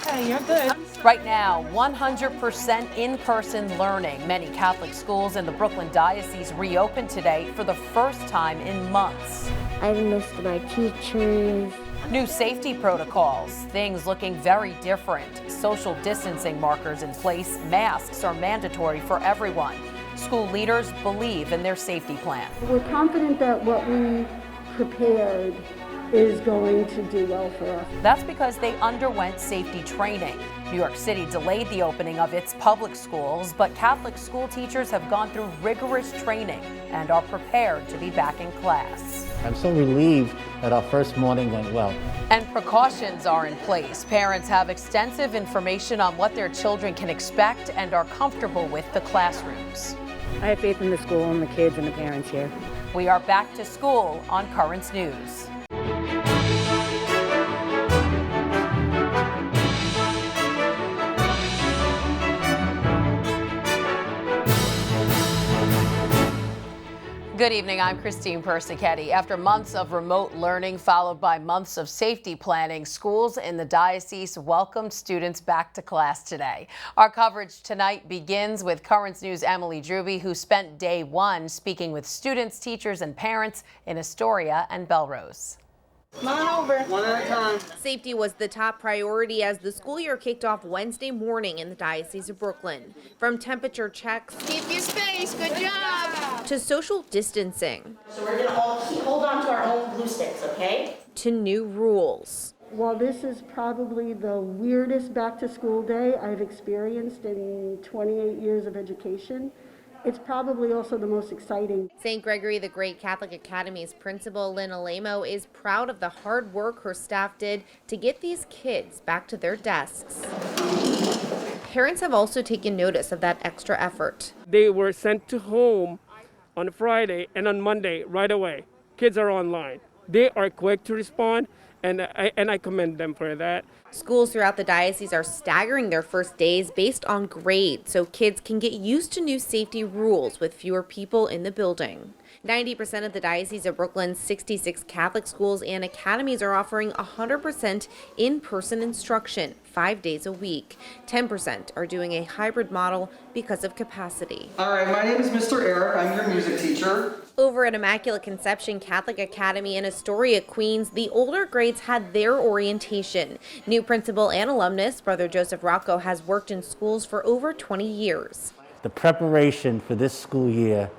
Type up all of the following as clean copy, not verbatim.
Okay, you're good. Right now, 100% in-person learning. Many Catholic schools in the Brooklyn Diocese reopened today for the first time in months. I missed my teachers. New safety protocols, things looking very different. Social distancing markers in place, masks are mandatory for everyone. School leaders believe in their safety plan. We're confident that what we prepared is going to do well for us. That's because they underwent safety training. New York City delayed the opening of its public schools, but Catholic school teachers have gone through rigorous training and are prepared to be back in class. I'm so relieved that our first morning went well. And precautions are in place. Parents have extensive information on what their children can expect and are comfortable with the classrooms. I have faith in the school and the kids and the parents here. We are back to school on Currents News. Good evening, I'm Christine Persichetti. After months of remote learning followed by months of safety planning, schools in the diocese welcomed students back to class today. Our coverage tonight begins with Currents News' Emily Druby, who spent day one speaking with students, teachers, and parents in Astoria and Belrose. Come on over. One at a time. Safety was the top priority as the school year kicked off Wednesday morning in the Diocese of Brooklyn. From temperature checks, Keep your space. Good job. to social distancing, So we're gonna all hold on to our own glue sticks, okay? to new rules. While this is probably the weirdest back-to-school day I've experienced in 28 years of education, it's probably also the most exciting. St. Gregory the Great Catholic Academy's principal, Lynn Alemo, is proud of the hard work her staff did to get these kids back to their desks. Parents have also taken notice of that extra effort. They were sent to home on Friday and on Monday right away. Kids are online. They are quick to respond, and I commend them for that. Schools throughout the diocese are staggering their first days based on grade so kids can get used to new safety rules with fewer people in the building. 90% of the Diocese of Brooklyn's 66 Catholic schools and academies are offering 100% in-person instruction 5 days a week. 10% are doing a hybrid model because of capacity. All right, my name is Mr. Eric. I'm your music teacher. Over at Immaculate Conception Catholic Academy in Astoria, Queens, the older grades had their orientation. New principal and alumnus, Brother Joseph Rocco, has worked in schools for over 20 years. The preparation for this school year,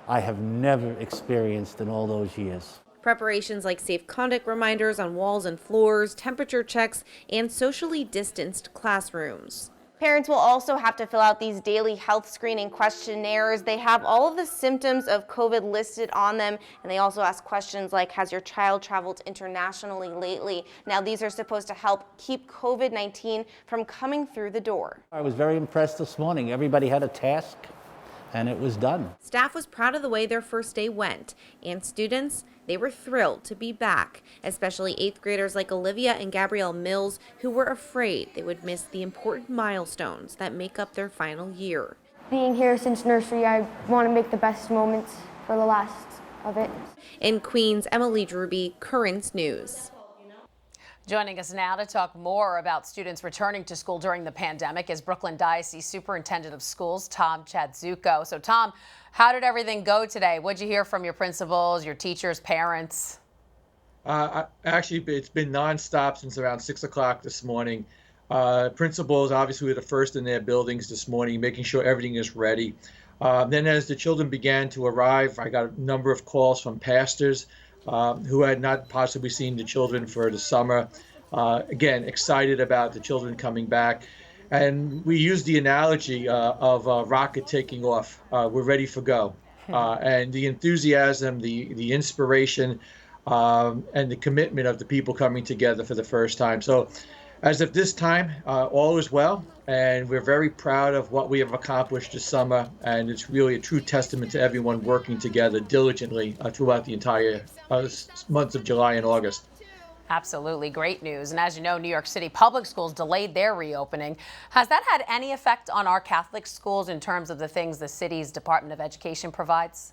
I have never experienced in all those years. Preparations like safe conduct reminders on walls and floors, temperature checks, and socially distanced classrooms. Parents will also have to fill out these daily health screening questionnaires. They have all of the symptoms of COVID listed on them, and they also ask questions like, has your child traveled internationally lately? Now, these are supposed to help keep COVID-19 from coming through the door. I was very impressed this morning. Everybody had a task, and it was done. Staff was proud of the way their first day went, and students, they were thrilled to be back, especially 8th graders like Olivia and Gabrielle Mills, who were afraid they would miss the important milestones that make up their final year. Being here since nursery, I want to make the best moments for the last of it. In Queens, Emily Druby, Currents News. Joining us now to talk more about students returning to school during the pandemic is Brooklyn Diocese Superintendent of Schools, Tom Chadzuko. So, Tom, how did everything go today? What did you hear from your principals, your teachers, parents? Actually, it's been nonstop since around 6 o'clock this morning. Principals obviously were the first in their buildings this morning, making sure everything is ready. Then as the children began to arrive, I got a number of calls from pastors who had not possibly seen the children for the summer. Again, excited about the children coming back. And we used the analogy of a rocket taking off. We're ready for go. And the enthusiasm, the inspiration, and the commitment of the people coming together for the first time. So as of this time, all is well, and we're very proud of what we have accomplished this summer, and it's really a true testament to everyone working together diligently throughout the entire months of July and August. Absolutely, great news. And as you know, New York City public schools delayed their reopening. Has that had any effect on our Catholic schools in terms of the things the city's Department of Education provides?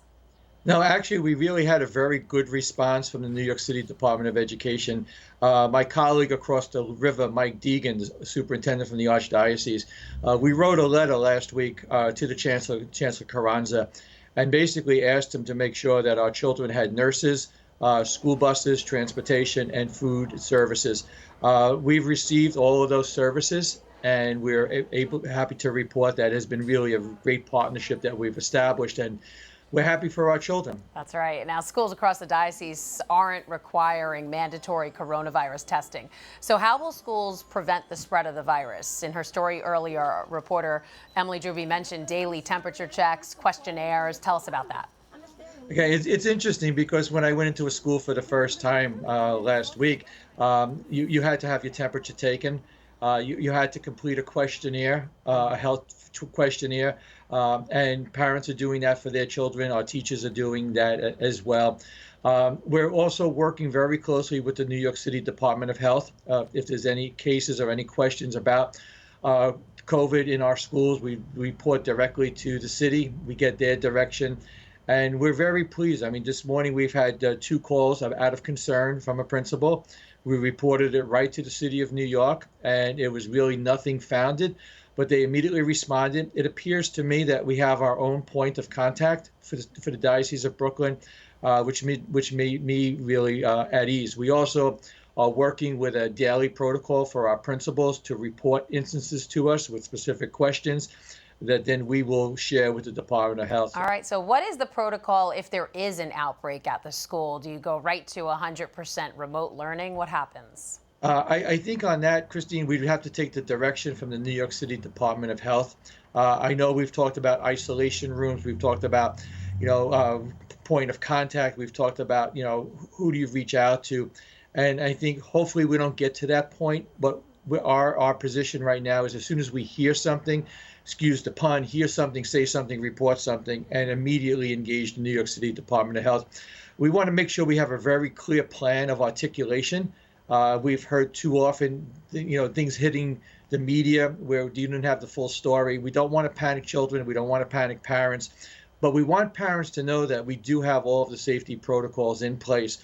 No, actually, we really had a very good response from the New York City Department of Education. My colleague across the river, Mike Deegan, the superintendent from the Archdiocese, we wrote a letter last week to the Chancellor Carranza, and basically asked him to make sure that our children had nurses, school buses, transportation, and food services. We've received all of those services, and we're happy to report that it has been really a great partnership that we've established, and we're happy for our children. That's right. Now, schools across the diocese aren't requiring mandatory coronavirus testing. So how will schools prevent the spread of the virus? In her story earlier, reporter Emily Druby mentioned daily temperature checks, questionnaires. Tell us about that. Okay, it's interesting because when I went into a school for the first time last week, you had to have your temperature taken. You had to complete a questionnaire, a health questionnaire, and parents are doing that for their children. Our teachers are doing that as well. We're also working very closely with the New York City Department of Health. If there's any cases or any questions about COVID in our schools, we report directly to the city. We get their direction. And we're very pleased. I mean, this morning we've had 2 calls out of concern from a principal. We reported it right to the city of New York, and it was really nothing founded, but they immediately responded. It appears to me that we have our own point of contact for the Diocese of Brooklyn, which made me really at ease. We also are working with a daily protocol for our principals to report instances to us with specific questions that then we will share with the Department of Health. All right, so what is the protocol if there is an outbreak at the school? Do you go right to 100% remote learning? What happens? I think on that, Christine, we'd have to take the direction from the New York City Department of Health. I know we've talked about isolation rooms. We've talked about, point of contact. We've talked about, who do you reach out to? And I think hopefully we don't get to that point, but our position right now is as soon as we hear something, excuse the pun, hear something, say something, report something, and immediately engage the New York City Department of Health. We want to make sure we have a very clear plan of articulation. We've heard too often, things hitting the media where you don't have the full story. We don't want to panic children. We don't want to panic parents. But we want parents to know that we do have all of the safety protocols in place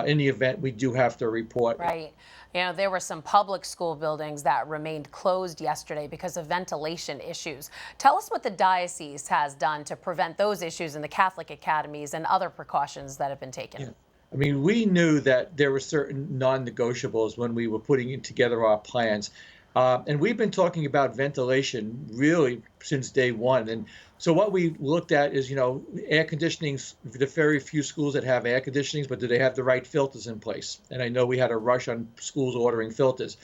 in the event we do have to report. Right. There were some public school buildings that remained closed yesterday because of ventilation issues. Tell us what the diocese has done to prevent those issues in the Catholic academies and other precautions that have been taken. Yeah. I mean, we knew that there were certain non-negotiables when we were putting together our plans. And we've been talking about ventilation really since day one. And so what we looked at is, air conditioning, the very few schools that have air conditionings, but do they have the right filters in place? And I know we had a rush on schools ordering filters.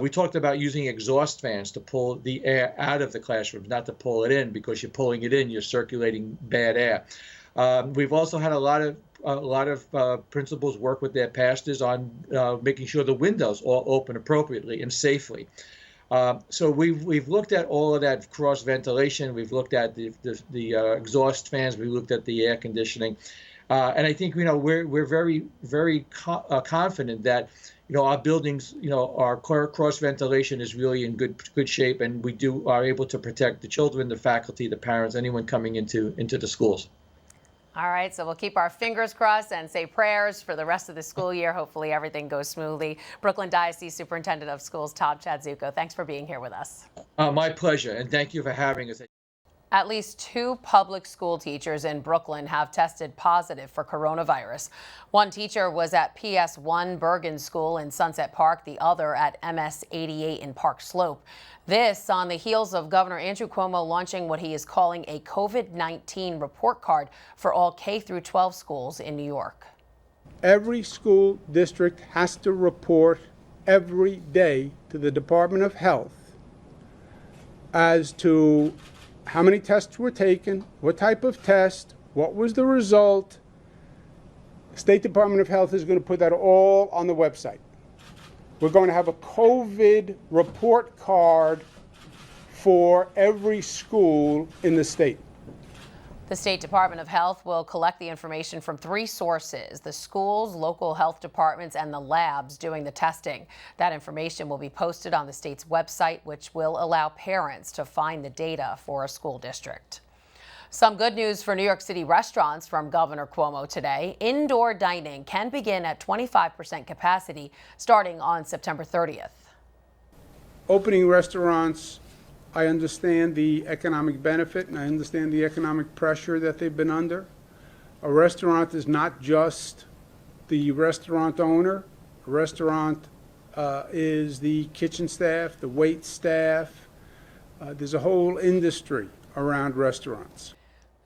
We talked about using exhaust fans to pull the air out of the classrooms, not to pull it in, because you're pulling it in, you're circulating bad air. We've also had a lot of principals work with their pastors on making sure the windows all open appropriately and safely. So we've looked at all of that cross ventilation. We've looked at the exhaust fans. We looked at the air conditioning, and I think we're very, very confident that our buildings, our cross ventilation is really in good shape, and we are able to protect the children, the faculty, the parents, anyone coming into the schools. All right, so we'll keep our fingers crossed and say prayers for the rest of the school year. Hopefully everything goes smoothly. Brooklyn Diocese Superintendent of Schools, Tom Chadzuko, thanks for being here with us. My pleasure, and thank you for having us. At least 2 public school teachers in Brooklyn have tested positive for coronavirus. One teacher was at PS1 Bergen School in Sunset Park, the other at MS 88 in Park Slope. This on the heels of Governor Andrew Cuomo launching what he is calling a COVID-19 report card for all K-12 schools in New York. Every school district has to report every day to the Department of Health as to how many tests were taken, what type of test, what was the result. The State Department of Health is going to put that all on the website. We're going to have a COVID report card for every school in the state. The State Department of Health will collect the information from 3 sources: the schools, local health departments, and the labs doing the testing. That information will be posted on the state's website, which will allow parents to find the data for a school district. Some good news for New York City restaurants from Governor Cuomo today. Indoor dining can begin at 25% capacity starting on September 30th. Opening restaurants, I understand the economic benefit and I understand the economic pressure that they've been under. A restaurant is not just the restaurant owner. A restaurant is the kitchen staff, the wait staff. There's a whole industry around restaurants.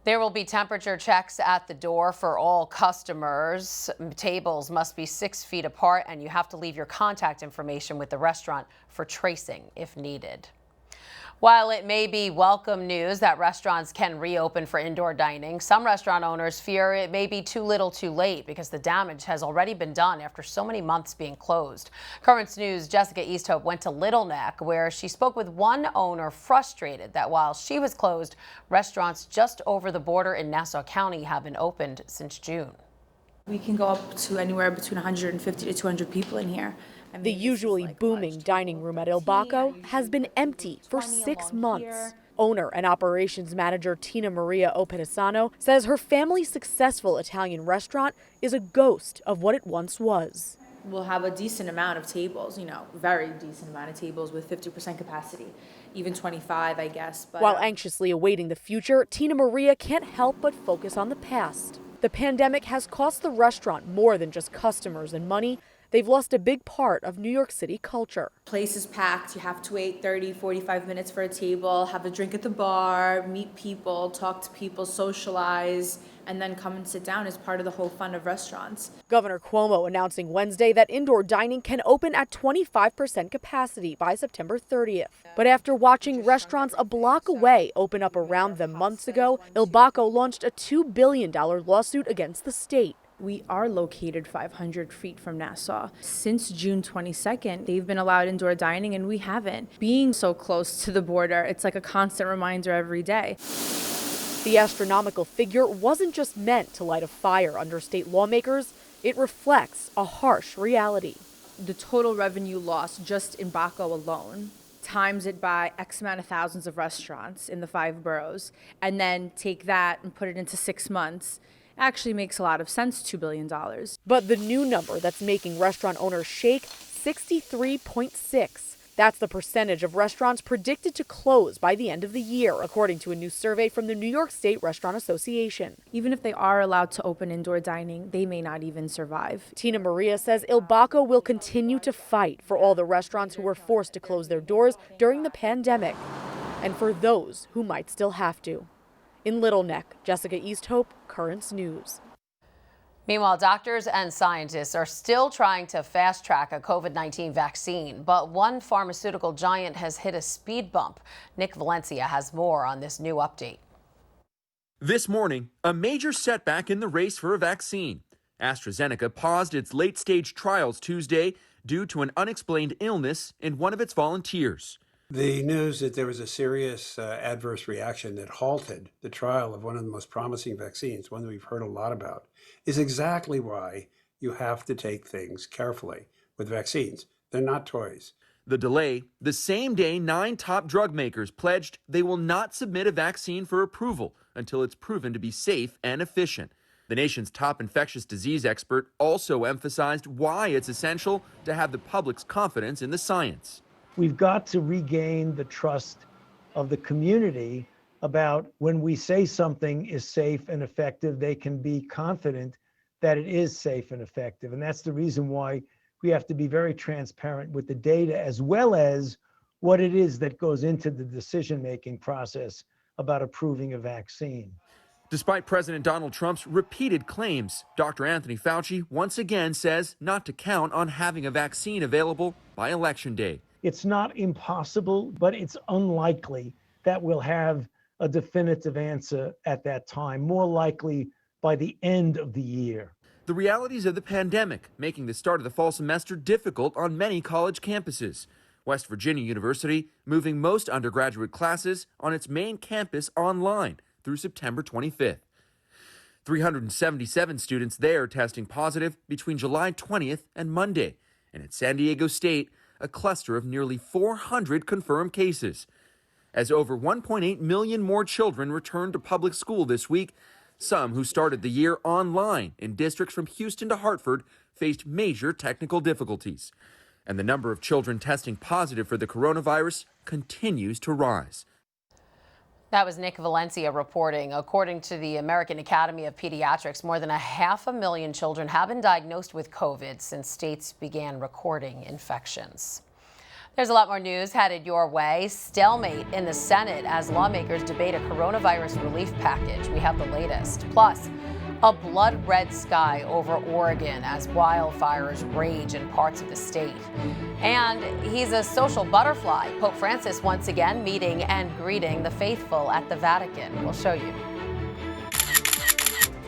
There will be temperature checks at the door for all customers. Tables must be 6 feet apart, and you have to leave your contact information with the restaurant for tracing if needed. While it may be welcome news that restaurants can reopen for indoor dining, some restaurant owners fear it may be too little too late because the damage has already been done after so many months being closed. Currents News' Jessica Easthope went to Little Neck, where she spoke with one owner frustrated that while she was closed, restaurants just over the border in Nassau County have been opened since June. We can go up to anywhere between 150 to 200 people in here. The usually booming dining room at Il Bacco has been empty for 6 months. Owner and operations manager Tina Maria Opedisano says her family's successful Italian restaurant is a ghost of what it once was. We'll have a decent amount of tables, very decent amount of tables with 50% capacity, even 25, I guess. But, While anxiously awaiting the future, Tina Maria can't help but focus on the past. The pandemic has cost the restaurant more than just customers and money. They've lost a big part of New York City culture. Place is packed. You have to wait 30, 45 minutes for a table, have a drink at the bar, meet people, talk to people, socialize, and then come and sit down as part of the whole fun of restaurants. Governor Cuomo announcing Wednesday that indoor dining can open at 25% capacity by September 30th. But after watching restaurants a block away open up around them months ago, Il Bacco launched a $2 billion lawsuit against the state. We are located 500 feet from Nassau. Since June 22nd, they've been allowed indoor dining and we haven't. Being so close to the border, it's like a constant reminder every day. The astronomical figure wasn't just meant to light a fire under state lawmakers. It reflects a harsh reality. The total revenue loss just in Bacco alone, times it by X amount of thousands of restaurants in the 5 boroughs, and then take that and put it into 6 months, actually makes a lot of sense, $2 billion. But the new number that's making restaurant owners shake, 63.6. That's the percentage of restaurants predicted to close by the end of the year, according to a new survey from the New York State Restaurant Association. Even if they are allowed to open indoor dining, they may not even survive. Tina Maria says Il Bacco will continue to fight for all the restaurants who were forced to close their doors during the pandemic, and for those who might still have to. In Little Neck, Jessica Easthope, Currents News. Meanwhile, doctors and scientists are still trying to fast-track a COVID-19 vaccine, but one pharmaceutical giant has hit a speed bump. Nick Valencia has more on this new update. This morning, a major setback in the race for a vaccine. AstraZeneca paused its late-stage trials Tuesday due to an unexplained illness in one of its volunteers. The news that there was a serious adverse reaction that halted the trial of one of the most promising vaccines, one that we've heard a lot about, is exactly why you have to take things carefully with vaccines. They're not toys. The delay, the same day 9 top drug makers pledged they will not submit a vaccine for approval until it's proven to be safe and efficient. The nation's top infectious disease expert also emphasized why it's essential to have the public's confidence in the science. We've got to regain the trust of the community about when we say something is safe and effective, they can be confident that it is safe and effective. And that's the reason why we have to be very transparent with the data as well as what it is that goes into the decision-making process about approving a vaccine. Despite President Donald Trump's repeated claims, Dr. Anthony Fauci once again says not to count on having a vaccine available by Election Day. It's not impossible, but it's unlikely that we'll have a definitive answer at that time, more likely by the end of the year. The realities of the pandemic making the start of the fall semester difficult on many college campuses. West Virginia University moving most undergraduate classes on its main campus online through September 25th. 377 students there testing positive between July 20th and Monday. And at San Diego State, a cluster of nearly 400 confirmed cases. as over 1.8 million more children returned to public school this week. Some who started the year online in districts from Houston to Hartford faced major technical difficulties. And the number of children testing positive for the coronavirus continues to rise. That was Nick Valencia reporting. According to the American Academy of Pediatrics, more than 500,000 children have been diagnosed with COVID since states began recording infections. There's a lot more news headed your way. Stalemate in the Senate as lawmakers debate a coronavirus relief package. We have the latest. Plus, a blood red sky over Oregon as wildfires rage in parts of the state. And he's a social butterfly. Pope Francis once again meeting and greeting the faithful at the Vatican. We'll show you.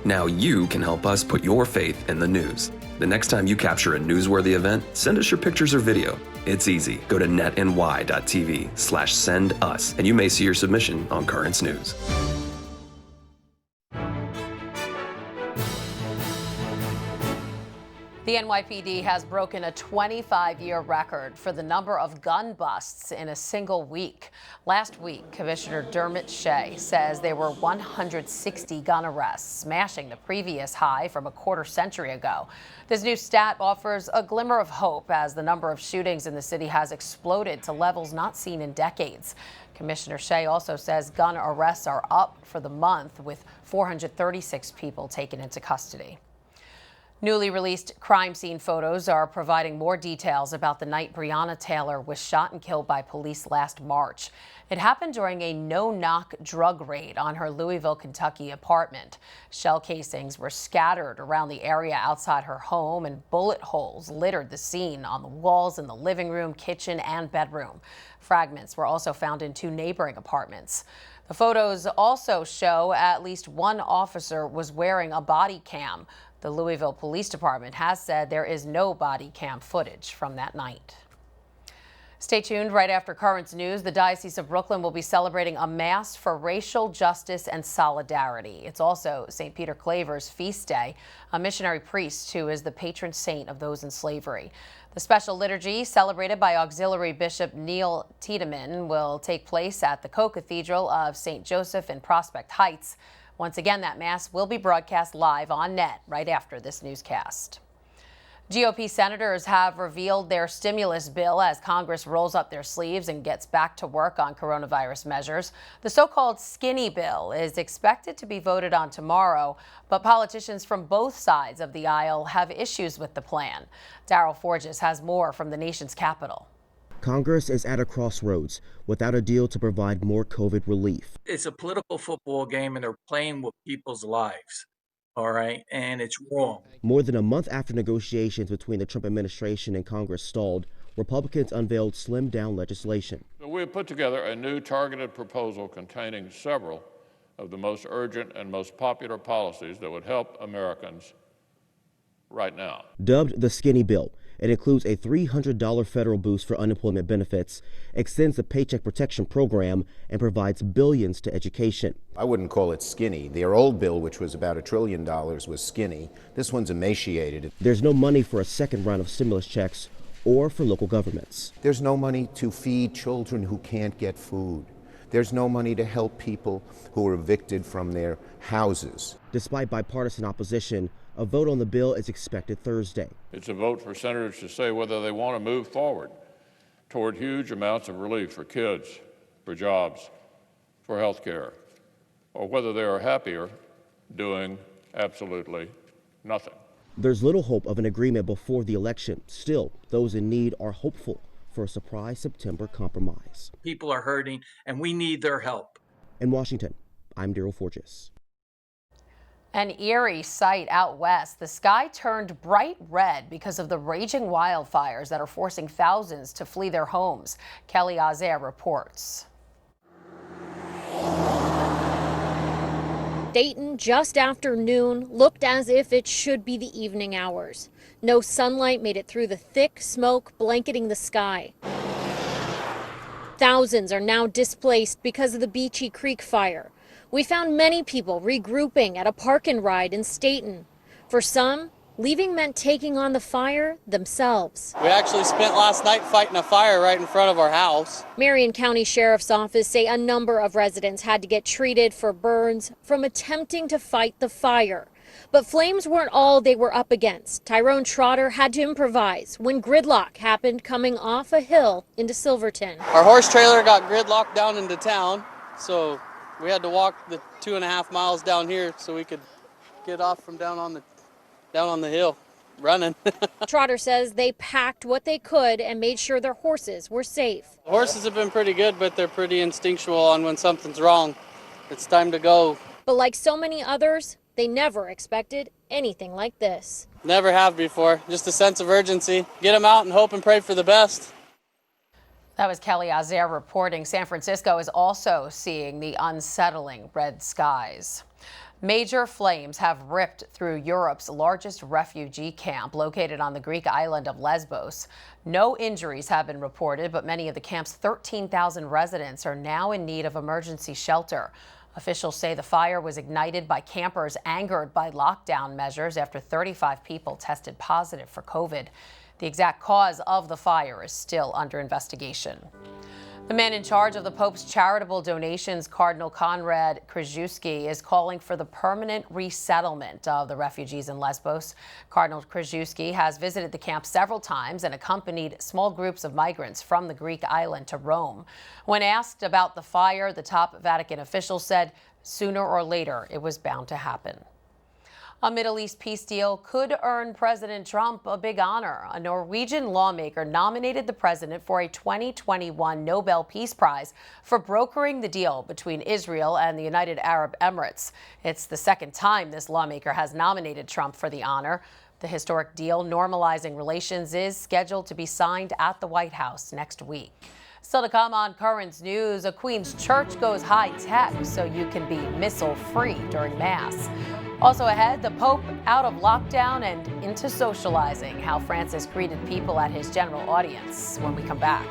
Now you can help us put your faith in the news. The next time you capture a newsworthy event, send us your pictures or video. It's easy. Go to netny.tv/send us, and you may see your submission on Currents News. The NYPD has broken a 25-year record for the number of gun busts in a single week. Last week, Commissioner Dermot Shea says there were 160 gun arrests, smashing the previous high from a quarter century ago. This new stat offers a glimmer of hope as the number of shootings in the city has exploded to levels not seen in decades. Commissioner Shea also says gun arrests are up for the month, with 436 people taken into custody. Newly released crime scene photos are providing more details about the night Breonna Taylor was shot and killed by police last March. It happened during a no-knock drug raid on her Louisville, Kentucky apartment. Shell casings were scattered around the area outside her home, and bullet holes littered the scene on the walls in the living room, kitchen, and bedroom. Fragments were also found in 2 neighboring apartments. The photos also show at least one officer was wearing a body cam. The Louisville Police Department has said there is no body cam footage from that night. Stay tuned. Right after Currents News, the Diocese of Brooklyn will be celebrating a Mass for racial justice and solidarity. It's also St. Peter Claver's feast day, a missionary priest who is the patron saint of those in slavery. The special liturgy, celebrated by Auxiliary Bishop Neil Tiedemann, will take place at the Co-Cathedral of St. Joseph in Prospect Heights. Once again, that Mass will be broadcast live on net right after this newscast. GOP senators have revealed their stimulus bill as Congress rolls up their sleeves and gets back to work on coronavirus measures. The so-called skinny bill is expected to be voted on tomorrow, but politicians from both sides of the aisle have issues with the plan. Daryl Forges has more from the nation's capital. Congress is at a crossroads without a deal to provide more COVID relief. It's a political football game and they're playing with people's lives, all right? And it's wrong. More than a month after negotiations between the Trump administration and Congress stalled, Republicans unveiled slimmed-down legislation. We have put together a new targeted proposal containing several of the most urgent and most popular policies that would help Americans right now. Dubbed the skinny bill, it includes a $300 federal boost for unemployment benefits, extends the Paycheck Protection Program, and provides billions to education. I wouldn't call it skinny. Their old bill, which was about $1 trillion, was skinny. This one's emaciated. There's no money for a second round of stimulus checks or for local governments. There's no money to feed children who can't get food. There's no money to help people who are evicted from their houses. Despite bipartisan opposition, a vote on the bill is expected Thursday. It's a vote for senators to say whether they want to move forward toward huge amounts of relief for kids, for jobs, for health care, or whether they are happier doing absolutely nothing. There's little hope of an agreement before the election. Still, those in need are hopeful for a surprise September compromise. People are hurting and we need their help. In Washington, I'm Daryl Forges. An eerie sight out west. The sky turned bright red because of the raging wildfires that are forcing thousands to flee their homes. Kelly Azair reports. Dayton, just after noon, looked as if it should be the evening hours. No sunlight made it through the thick smoke blanketing the sky. Thousands are now displaced because of the Beachy Creek fire. We found many people regrouping at a park and ride in Staten. For some, Leaving meant taking on the fire themselves. We actually spent last night fighting a fire right in front of our house. Marion County Sheriff's Office say a number of residents had to get treated for burns from attempting to fight the fire. But flames weren't all they were up against. Tyrone Trotter had to improvise when gridlock happened coming off a hill into Silverton. Our horse trailer got gridlocked down into town, so we had to walk the 2.5 miles down here so we could get off from down on the hill running. Trotter says they packed what they could and made sure their horses were safe. The horses have been pretty good, but they're pretty instinctual on when something's wrong. It's time to go. But like so many others, they never expected anything like this. Never have before. Just a sense of urgency. Get them out and hope and pray for the best. That was Kelly Azer reporting. San Francisco is also seeing the unsettling red skies. Major flames have ripped through Europe's largest refugee camp located on the Greek island of Lesbos. No injuries have been reported, but many of the camp's 13,000 residents are now in need of emergency shelter. Officials say the fire was ignited by campers angered by lockdown measures after 35 people tested positive for COVID. The exact cause of the fire is still under investigation. The man in charge of the Pope's charitable donations, Cardinal Konrad Krajewski, is calling for the permanent resettlement of the refugees in Lesbos. Cardinal Krajewski has visited the camp several times and accompanied small groups of migrants from the Greek island to Rome. When asked about the fire, the top Vatican official said sooner or later it was bound to happen. A Middle East peace deal could earn President Trump a big honor. A Norwegian lawmaker nominated the president for a 2021 Nobel Peace Prize for brokering the deal between Israel and the United Arab Emirates. It's the second time this lawmaker has nominated Trump for the honor. The historic deal normalizing relations is scheduled to be signed at the White House next week. Still to come on Currents News, a Queens church goes high-tech so you can be missile-free during Mass. Also ahead, the Pope out of lockdown and into socializing, how Francis greeted people at his general audience when we come back.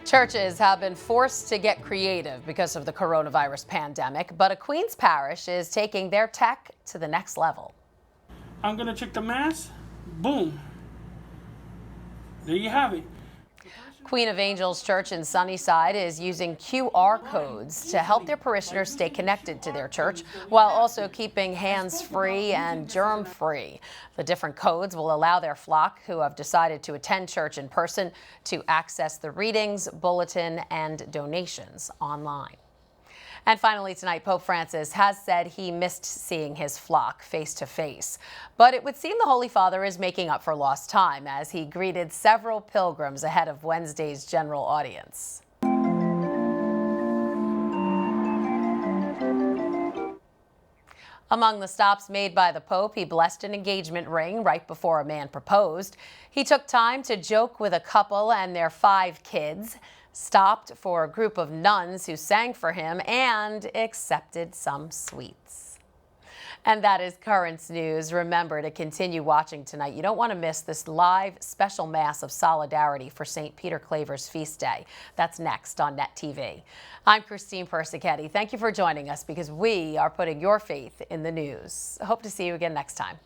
Churches have been forced to get creative because of the coronavirus pandemic, but a Queens parish is taking their tech to the next level. I'm gonna check the Mass. Boom. There you have it. Queen of Angels Church in Sunnyside is using QR codes to help their parishioners stay connected to their church while also keeping hands-free and germ-free. The different codes will allow their flock who have decided to attend church in person to access the readings, bulletin, and donations online. And finally tonight, Pope Francis has said he missed seeing his flock face to face. But it would seem the Holy Father is making up for lost time as he greeted several pilgrims ahead of Wednesday's general audience. Among the stops made by the Pope, he blessed an engagement ring right before a man proposed. He took time to joke with a couple and their 5 kids, stopped for a group of nuns who sang for him, and accepted some sweets. And that is Currents News. Remember to continue watching tonight. You don't want to miss this live special Mass of Solidarity for St. Peter Claver's Feast Day. That's next on Net TV. I'm Christine Persichetti. Thank you for joining us because we are putting your faith in the news. I hope to see you again next time.